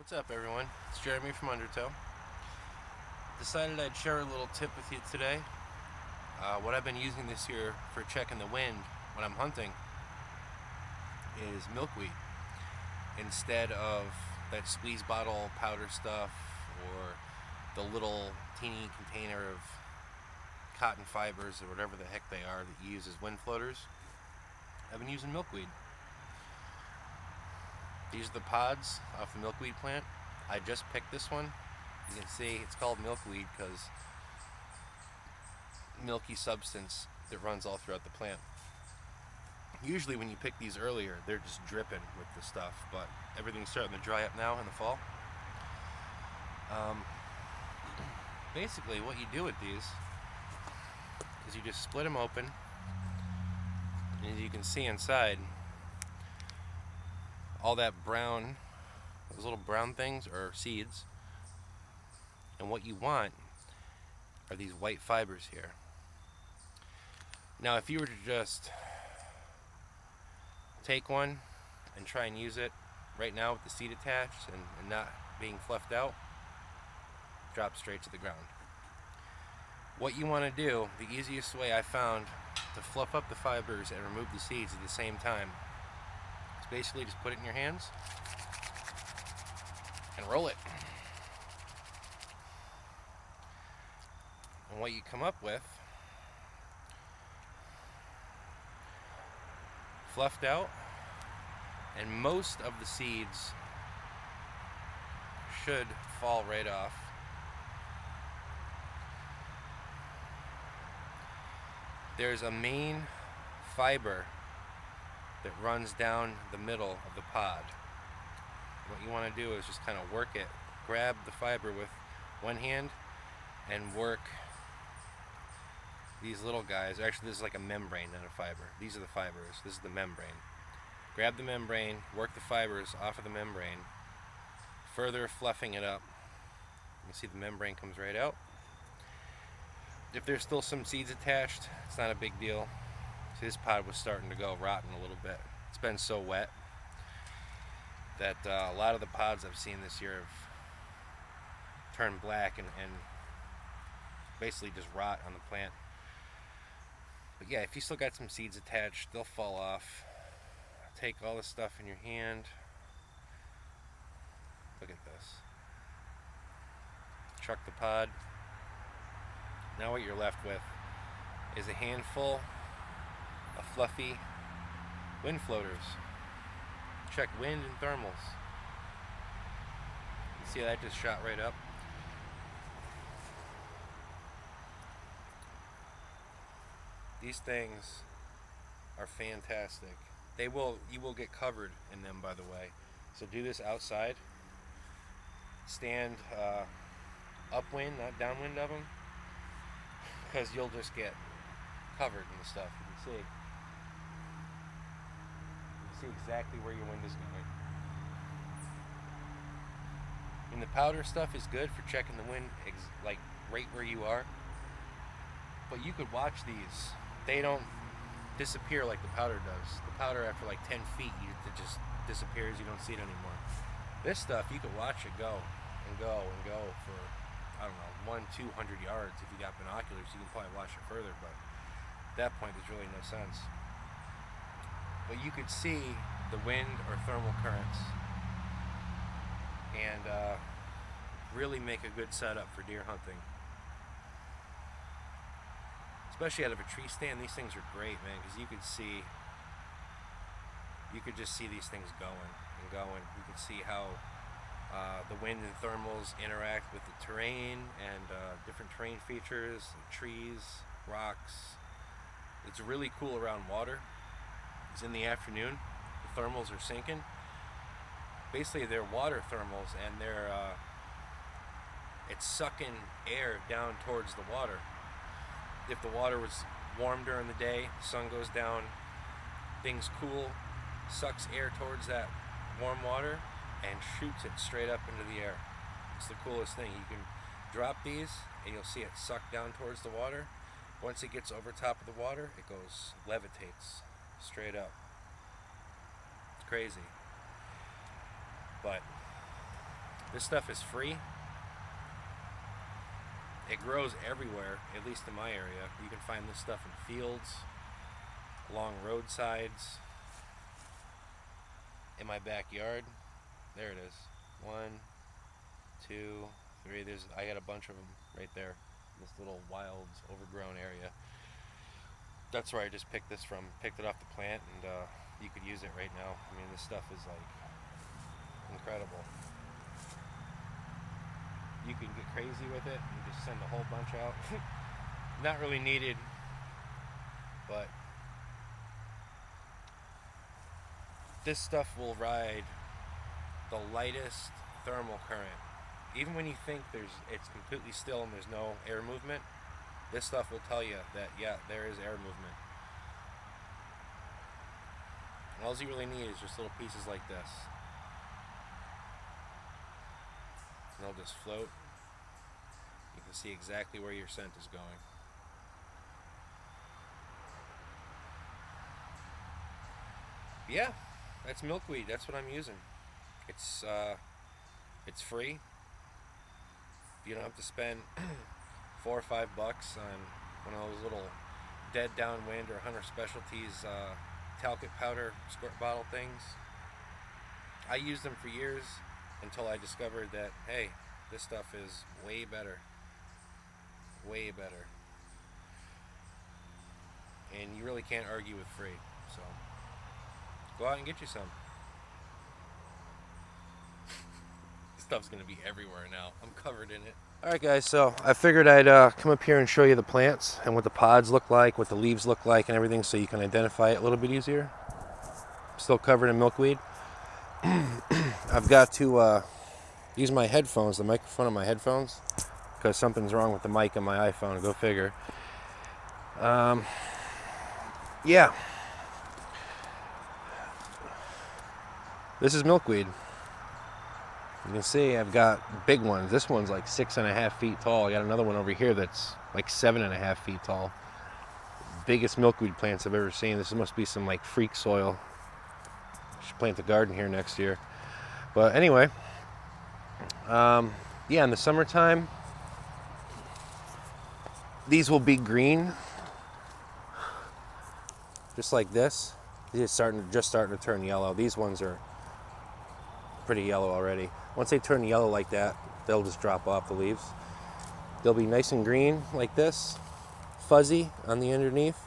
What's up, everyone? It's Jeremy from Undertow. Decided I'd share a little tip with you today. What I've been using this year for checking the wind when I'm hunting is milkweed instead of that squeeze bottle powder stuff or the little teeny container of cotton fibers or whatever the heck they are that you use as wind floaters. I've been using milkweed. These are the pods off the milkweed plant. I just picked this one. You can see it's called milkweed because milky substance that runs all throughout the plant. Usually when you pick these earlier, they're just dripping with the stuff, but everything's starting to dry up now in the fall. Basically what you do with these is you just split them open, and as you can see inside, all that brown, those little brown things are seeds, and what you want are these white fibers here. Now if you were to just take one and try and use it right now with the seed attached and not being fluffed out, drop straight to the ground. What you want to do, the easiest way I found to fluff up the fibers and remove the seeds at the same time, is basically just put it in your hands and roll it. And what you come up with, fluffed out, and most of the seeds should fall right off. There's a main fiber that runs down the middle of the pod. What you want to do is just kind of work it, grab the fiber with one hand and work these little guys. Actually, this is like a membrane, not a fiber. These are the fibers. This is the membrane. Grab the membrane, work the fibers off of the membrane, further fluffing it up. You can see the membrane comes right out. If there's still some seeds attached, it's not a big deal. See, this pod was starting to go rotten a little bit. It's been so wet that a lot of the pods I've seen this year have turned black and basically just rot on the plant. But yeah, if you still got some seeds attached, they'll fall off. Take all this stuff in your hand. Look at this. Chuck the pod. Now what you're left with is a handful of fluffy wind floaters. Check wind and thermals. You see how that just shot right up? These things are fantastic. You will get covered in them, by the way. So do this outside. Stand upwind, not downwind of them, because you'll just get covered in the stuff. You can see exactly where your wind is going. And the powder stuff is good for checking the wind like right where you are. But you could watch these. They don't disappear like the powder does. The powder, after like 10 feet, it just disappears. You don't see it anymore. This stuff, you could watch it go and go and go for, I don't know, 100-200 yards. If you got binoculars, you can probably watch it further, but at that point there's really no sense. But you could see the wind or thermal currents and really make a good setup for deer hunting. Especially out of a tree stand, these things are great, man, because you could just see these things going and going. You can see how the wind and thermals interact with the terrain and different terrain features, trees, rocks. It's really cool around water. It's in the afternoon. The thermals are sinking. Basically, they're water thermals, and it's sucking air down towards the water. If the water was warm during the day, the sun goes down, things cool, sucks air towards that warm water and shoots it straight up into the air. It's the coolest thing. You can drop these and you'll see it suck down towards the water. Once it gets over top of the water, it goes, levitates straight up. It's crazy. But This stuff is free. It grows everywhere, at least in my area. You can find this stuff in fields, along roadsides, in my backyard. There it is. 1, 2, 3. I got a bunch of them right there. This little wild, overgrown area. That's where I just picked this from. Picked it off the plant, and you could use it right now. I mean, this stuff is like incredible. You can get crazy with it and just send a whole bunch out. Not really needed, but this stuff will ride the lightest thermal current. Even when you think it's completely still and there's no air movement, this stuff will tell you that, yeah, there is air movement. And all you really need is just little pieces like this. And they'll just float. You can see exactly where your scent is going. Yeah, that's milkweed. That's what I'm using. It's free. You don't have to spend $4 or $5 on one of those little Dead Downwind or Hunter Specialties talcum powder squirt bottle things. I used them for years until I discovered that, hey, this stuff is way better. Way better. And you really can't argue with free. So go out and get you some. This stuff's gonna be everywhere now. I'm covered in it. Alright guys, so I figured I'd come up here and show you the plants and what the pods look like, what the leaves look like and everything, so you can identify it a little bit easier. Still covered in milkweed. I've got to use my headphones, the microphone on my headphones, because something's wrong with the mic on my iPhone. Go figure. Yeah. This is milkweed. You can see I've got big ones. This one's like 6.5 feet tall. I got another one over here that's like 7.5 feet tall. Biggest milkweed plants I've ever seen. This must be some like freak soil. Should plant a garden here next year. But anyway, yeah, in the summertime, these will be green, just like this. These are just starting to turn yellow. These ones are pretty yellow already. Once they turn yellow like that, they'll just drop off the leaves. They'll be nice and green like this, fuzzy on the underneath,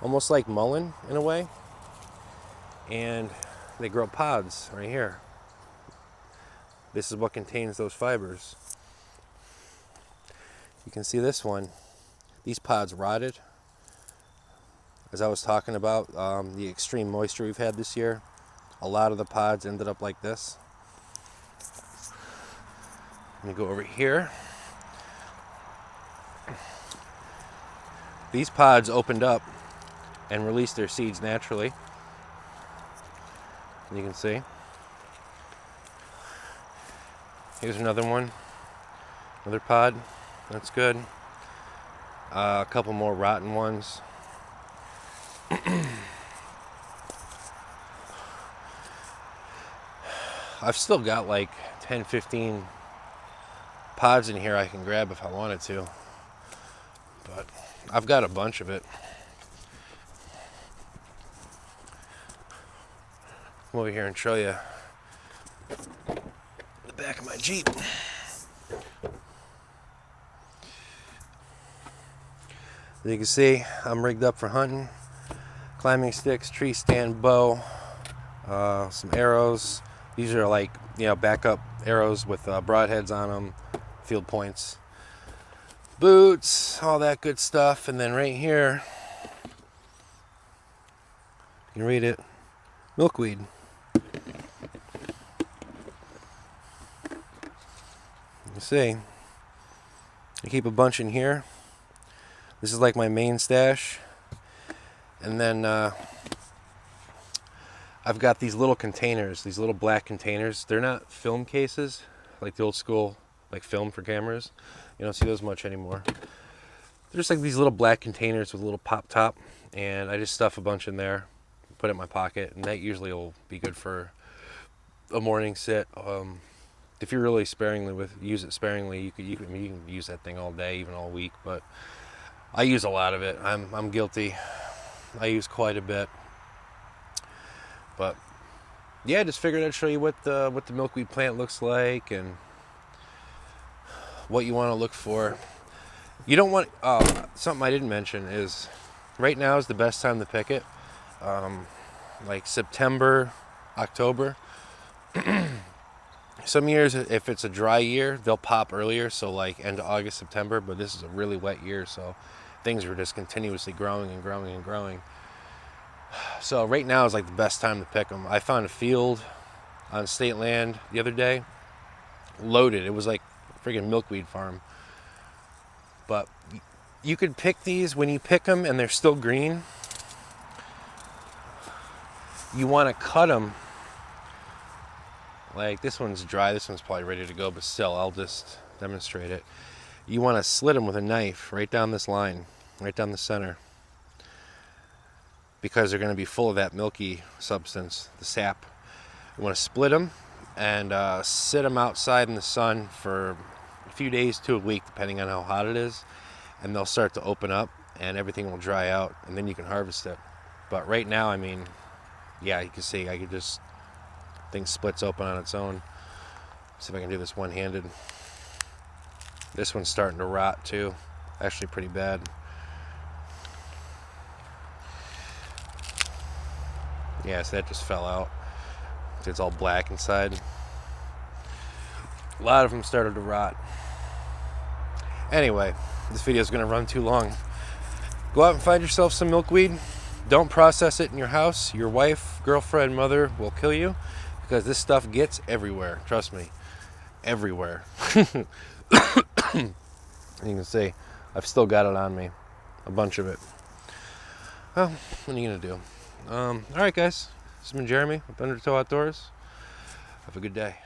almost like mullein in a way. And they grow pods right here. This is what contains those fibers. You can see this one. These pods rotted. As I was talking about, the extreme moisture we've had this year, a lot of the pods ended up like this. Let me go over here. These pods opened up and released their seeds naturally. You can see. Here's another one. Another pod. That's good. A couple more rotten ones. I've still got like 10, 15 pods in here I can grab if I wanted to. But I've got a bunch of it. Come over here and show you the back of my Jeep. As you can see, I'm rigged up for hunting. Climbing sticks, tree stand, bow, some arrows. These are like, backup arrows with broadheads on them, field points, boots, all that good stuff. And then right here, you can read it, milkweed. You see, I keep a bunch in here. This is like my main stash. And then I've got these little containers, these little black containers. They're not film cases, like the old school, like film for cameras. You don't see those much anymore. They're just like these little black containers with a little pop top. And I just stuff a bunch in there, put it in my pocket. And that usually will be good for a morning sit. if you're really use it sparingly, you can use that thing all day, even all week. But I use a lot of it. I'm guilty. I use quite a bit. But yeah, just figured I'd show you what the milkweed plant looks like and what you want to look for. You don't want something I didn't mention is right now is the best time to pick it. Like September, October. Some years, if it's a dry year, they'll pop earlier, so like end of August, September, but this is a really wet year, so things were just continuously growing and growing and growing. So right now is like the best time to pick them. I found a field on state land the other day, loaded. It was like a friggin' milkweed farm. But you could pick these when you pick them and they're still green. You want to cut them. Like this one's dry, this one's probably ready to go, but still, I'll just demonstrate it. You want to slit them with a knife right down this line, right down the center, because they're going to be full of that milky substance, the sap. You want to split them and sit them outside in the sun for a few days to a week, depending on how hot it is, and they'll start to open up and everything will dry out, and then you can harvest it. But right now, I mean, yeah, you can see I could just, thing splits open on its own. See if I can do this one-handed. This one's starting to rot too, actually pretty bad. Yeah, so that just fell out. It's all black inside. A lot of them started to rot. Anyway, this video is going to run too long. Go out and find yourself some milkweed. Don't process it in your house. Your wife, girlfriend, mother will kill you because this stuff gets everywhere. Trust me, everywhere. You can see I've still got it on me, a bunch of it. Well, what are you going to do? All right, guys. This has been Jeremy with Undertow Outdoors. Have a good day.